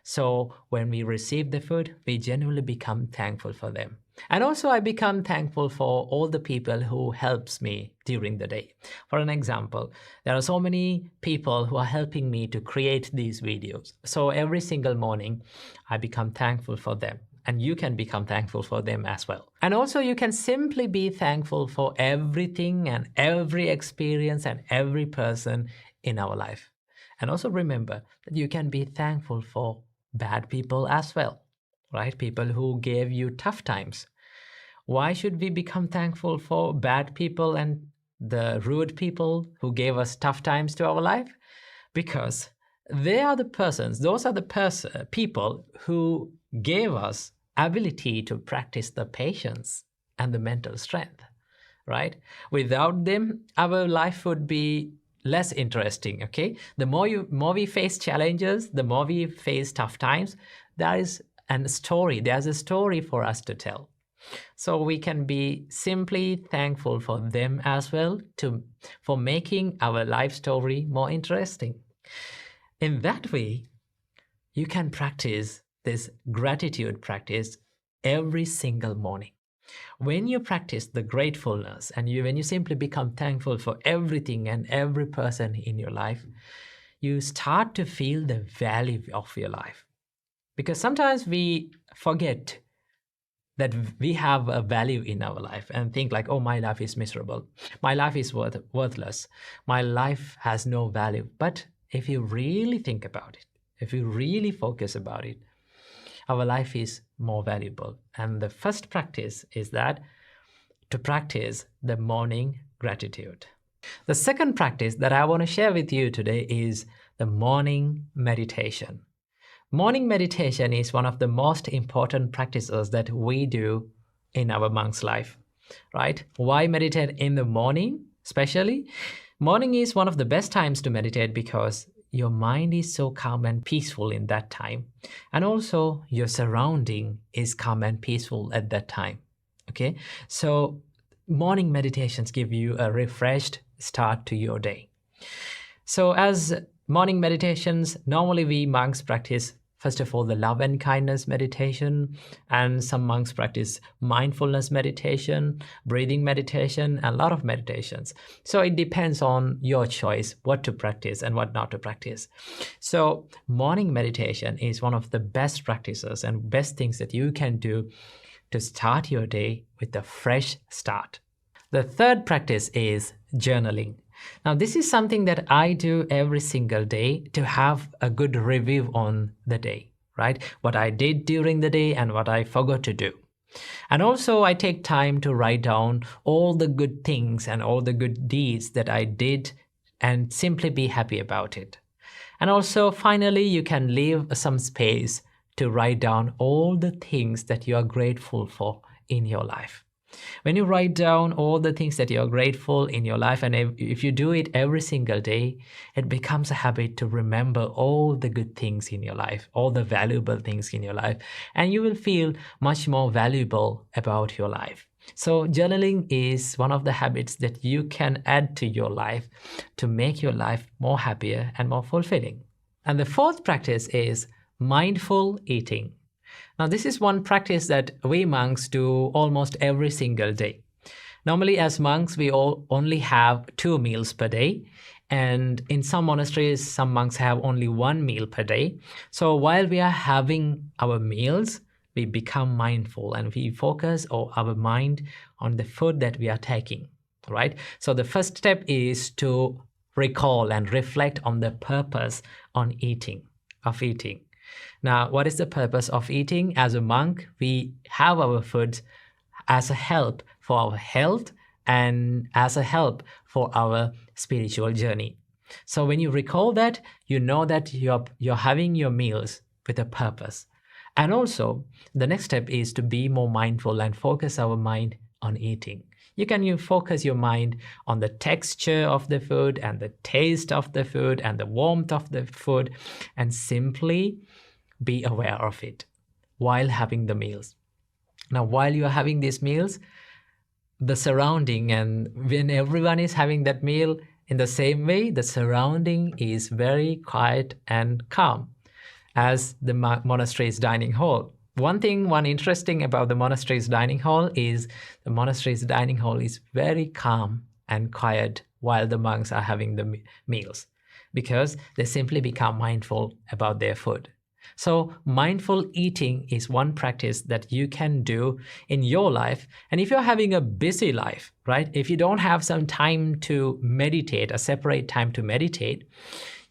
So when we receive the food, we genuinely become thankful for them. And also I become thankful for all the people who helps me during the day. For an example, there are so many people who are helping me to create these videos. So every single morning, I become thankful for them. And you can become thankful for them as well. And also you can simply be thankful for everything and every experience and every person in our life. And also remember that you can be thankful for bad people as well, right? People who gave you tough times. Why should we become thankful for bad people and the rude people who gave us tough times to our life? Because they are the persons, those are the people who gave us ability to practice the patience and the mental strength, right? Without them, our life would be less interesting, okay? The more we face challenges, the more we face tough times, there's a story for us to tell. So we can be simply thankful for them as well for making our life story more interesting. In that way, you can practice this gratitude practice every single morning. When you practice the gratefulness and when you simply become thankful for everything and every person in your life, you start to feel the value of your life. Because sometimes we forget that we have a value in our life and think like, oh, my life is miserable. My life is worthless. My life has no value. But if you really think about it, if you really focus about it, our life is more valuable. And the first practice is that to practice the morning gratitude. The second practice that I want to share with you today is the morning meditation. Morning meditation is one of the most important practices that we do in our monk's life, right? Why meditate in the morning especially? Morning is one of the best times to meditate because your mind is so calm and peaceful in that time. And also your surrounding is calm and peaceful at that time. Okay, so morning meditations give you a refreshed start to your day. So as morning meditations, normally we monks practice, first of all, the love and kindness meditation, and some monks practice mindfulness meditation, breathing meditation, and a lot of meditations. So it depends on your choice what to practice and what not to practice. So morning meditation is one of the best practices and best things that you can do to start your day with a fresh start. The third practice is journaling. Now, this is something that I do every single day to have a good review on the day, right? What I did during the day and what I forgot to do. And also, I take time to write down all the good things and all the good deeds that I did and simply be happy about it. And also, finally, you can leave some space to write down all the things that you are grateful for in your life. When you write down all the things that you're grateful in your life, and if you do it every single day, it becomes a habit to remember all the good things in your life, all the valuable things in your life, and you will feel much more valuable about your life. So journaling is one of the habits that you can add to your life to make your life more happier and more fulfilling. And the fourth practice is mindful eating. Now, this is one practice that we monks do almost every single day. Normally, as monks, we all only have 2 meals per day. And in some monasteries, some monks have only 1 meal per day. So while we are having our meals, we become mindful and we focus our mind on the food that we are taking, right? So the first step is to recall and reflect on the purpose of eating. Now, what is the purpose of eating? As a monk, we have our food as a help for our health and as a help for our spiritual journey. So when you recall that, you know that you're having your meals with a purpose. And also, the next step is to be more mindful and focus our mind on eating. You focus your mind on the texture of the food and the taste of the food and the warmth of the food, and simply be aware of it while having the meals. Now, while you are having these meals, the surrounding, and when everyone is having that meal in the same way, the surrounding is very quiet and calm as the monastery's dining hall. One interesting about the monastery's dining hall is the monastery's dining hall is very calm and quiet while the monks are having the meals, because they simply become mindful about their food. So mindful eating is one practice that you can do in your life. And if you're having a busy life, right, if you don't have some time to meditate, a separate time to meditate,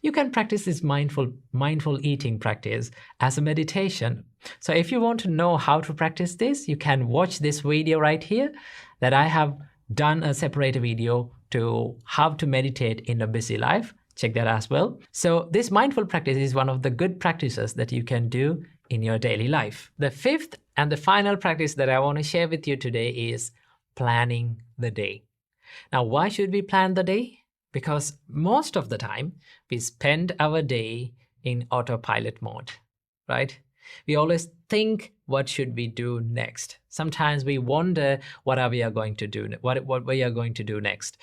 you can practice this mindful eating practice as a meditation. So if you want to know how to practice this, you can watch this video right here that I have done a separate video to how to meditate in a busy life. Check that as well. So this mindful practice is one of the good practices that you can do in your daily life. The fifth and the final practice that I want to share with you today is planning the day. Now, why should we plan the day? Because most of the time we spend our day in autopilot mode, right? We always think what should we do next. Sometimes we wonder what we are going to do, what we are going to do next.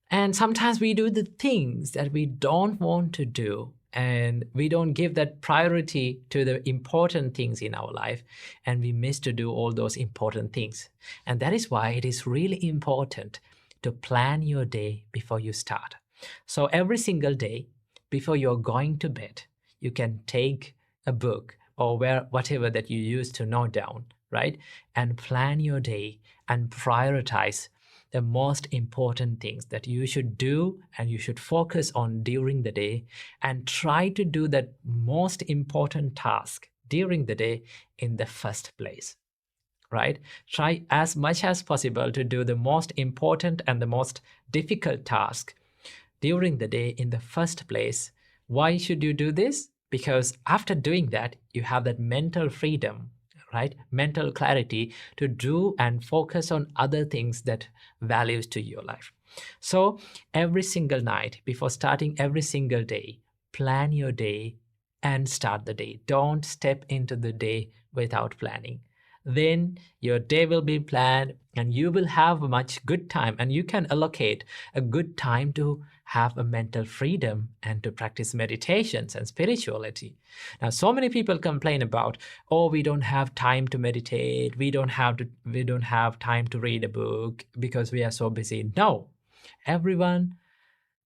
And sometimes we do the things that we don't want to do, and we don't give that priority to the important things in our life, and we miss to do all those important things. And that is why it is really important to plan your day before you start. So every single day before you're going to bed, you can take a book or whatever that you use to note down, right? And plan your day and prioritize the most important things that you should do and you should focus on during the day, and try to do that most important task during the day in the first place, right? Try as much as possible to do the most important and the most difficult task during the day in the first place. Why should you do this? Because after doing that, you have that mental freedom, right? Mental clarity to do and focus on other things that values to your life. So every single night before starting every single day, plan your day and start the day. Don't step into the day without planning. Then your day will be planned and you will have a much good time, and you can allocate a good time to have a mental freedom and to practice meditations and spirituality. Now, so many people complain about, oh, we don't have time to meditate, we don't have time to read a book because we are so busy. No, everyone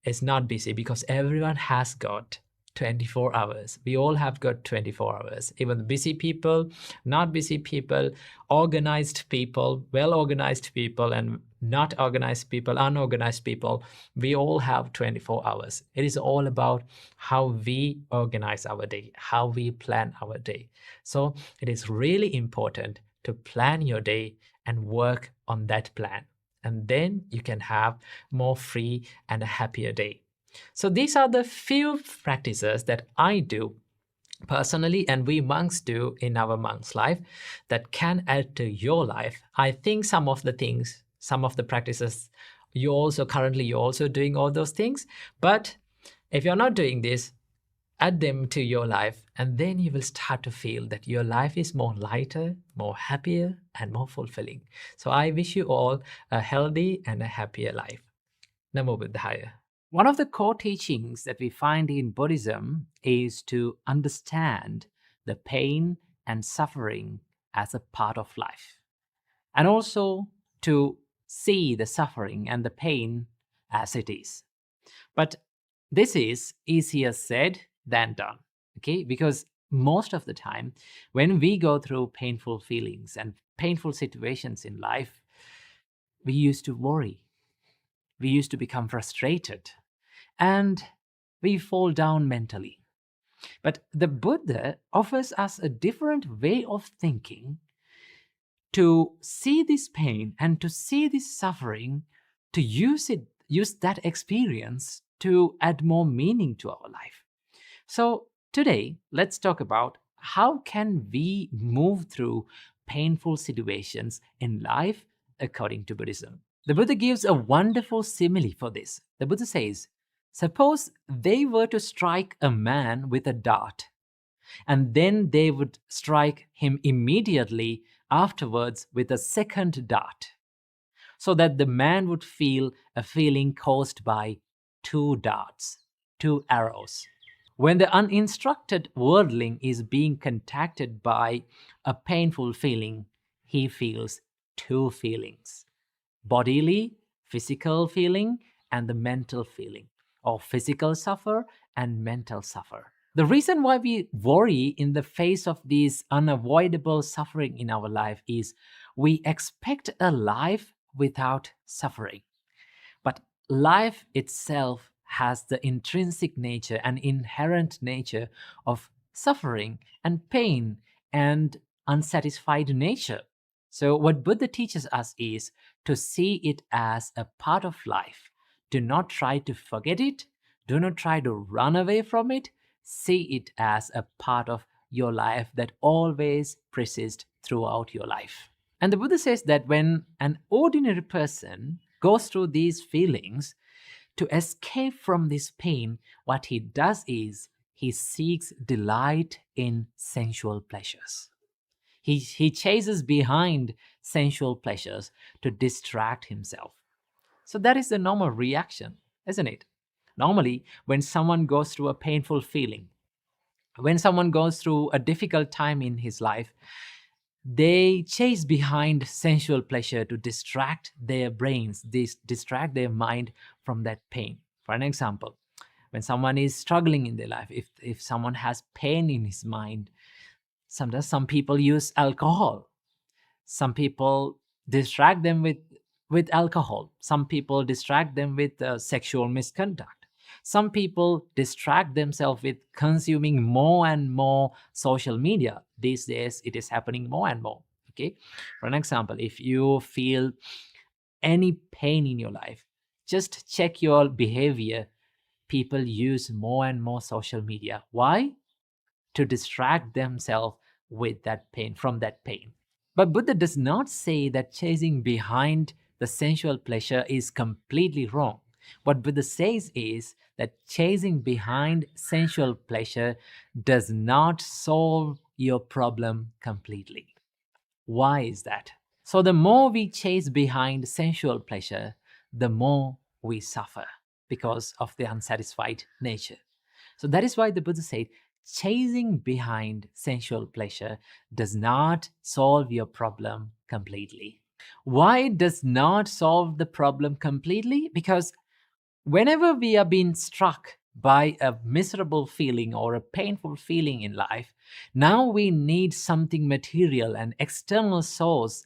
is not busy, because everyone has got 24 hours. We all have got 24 hours. Even busy people, not busy people, organized people, well-organized people, and not organized people, unorganized people. We all have 24 hours. It is all about how we organize our day, how we plan our day. So it is really important to plan your day and work on that plan. And then you can have more free and a happier day. So these are the few practices that I do personally and we monks do in our monk's life that can add to your life. I think some of the things, some of the practices, you're also doing all those things. But if you're not doing this, add them to your life, and then you will start to feel that your life is more lighter, more happier, and more fulfilling. So I wish you all a healthy and a happier life. Namo Buddhaya. One of the core teachings that we find in Buddhism is to understand the pain and suffering as a part of life, and also to see the suffering and the pain as it is. But this is easier said than done, okay? Because most of the time, when we go through painful feelings and painful situations in life, we used to worry, we used to become frustrated, and we fall down mentally. But the Buddha offers us a different way of thinking to see this pain and to see this suffering, to use that experience to add more meaning to our life. So today, let's talk about how can we move through painful situations in life according to Buddhism. The Buddha gives a wonderful simile for this. The Buddha says, suppose they were to strike a man with a dart, and then they would strike him immediately afterwards with a second dart, so that the man would feel a feeling caused by two darts, two arrows. When the uninstructed worldling is being contacted by a painful feeling, he feels two feelings: bodily, physical feeling, and the mental feeling, or physical suffer and mental suffer. The reason why we worry in the face of this unavoidable suffering in our life is we expect a life without suffering. But life itself has the intrinsic nature and inherent nature of suffering and pain and unsatisfied nature. So what Buddha teaches us is to see it as a part of life. Do not try to forget it. Do not try to run away from it. See it as a part of your life that always persists throughout your life. And the Buddha says that when an ordinary person goes through these feelings, to escape from this pain, what he does is he seeks delight in sensual pleasures. He chases behind sensual pleasures to distract himself. So that is the normal reaction, isn't it? Normally, when someone goes through a painful feeling, when someone goes through a difficult time in his life, they chase behind sensual pleasure to distract their brains, distract their mind from that pain. For an example, when someone is struggling in their life, if someone has pain in his mind, sometimes some people use alcohol. Some people distract them with alcohol. Some people distract them with sexual misconduct. Some people distract themselves with consuming more and more social media. These days it is happening more and more. Okay, for an example, if you feel any pain in your life, just check your behavior. People use more and more social media. Why? To distract themselves with that pain, from that pain. But Buddha does not say that chasing behind the sensual pleasure is completely wrong. What Buddha says is that chasing behind sensual pleasure does not solve your problem completely. Why is that? So the more we chase behind sensual pleasure, the more we suffer because of the unsatisfied nature. So that is why the Buddha said, chasing behind sensual pleasure does not solve your problem completely. Why it does not solve the problem completely? Because whenever we are being struck by a miserable feeling or a painful feeling in life, now we need something material, an external source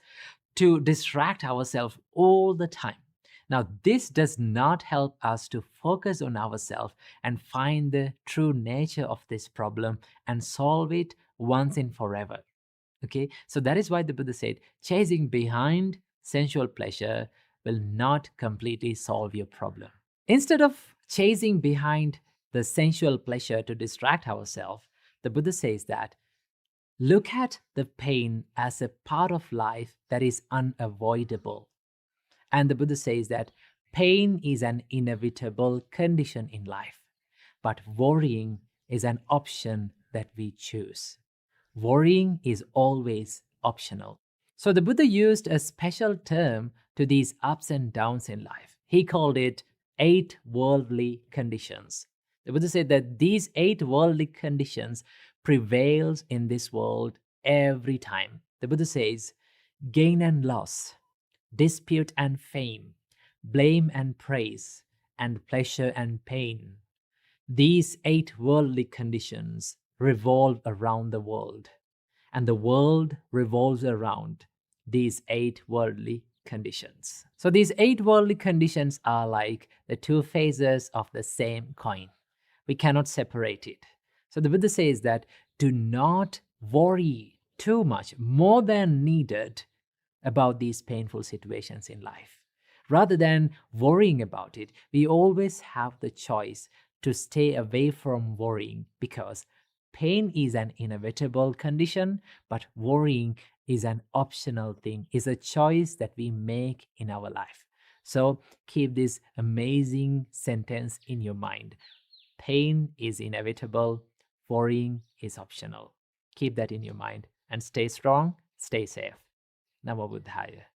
to distract ourselves all the time. Now, this does not help us to focus on ourselves and find the true nature of this problem and solve it once and forever. Okay, so that is why the Buddha said chasing behind sensual pleasure will not completely solve your problem. Instead of chasing behind the sensual pleasure to distract ourselves, the Buddha says that look at the pain as a part of life that is unavoidable. And the Buddha says that pain is an inevitable condition in life, but worrying is an option that we choose. Worrying is always optional. So the Buddha used a special term to these ups and downs in life. He called it 8 worldly conditions. The Buddha said that these 8 worldly conditions prevails in this world every time. The Buddha says gain and loss, dispute and fame, blame and praise, and pleasure and pain. These 8 worldly conditions revolve around the world, and the world revolves around these 8 worldly conditions. So these 8 worldly conditions are like the two faces of the same coin. We cannot separate it. So the Buddha says that do not worry too much, more than needed, about these painful situations in life. Rather than worrying about it, we always have the choice to stay away from worrying, because pain is an inevitable condition, but worrying is an optional thing, is a choice that we make in our life. So keep this amazing sentence in your mind. Pain is inevitable, worrying is optional. Keep that in your mind and stay strong, stay safe. Namo Buddhaya.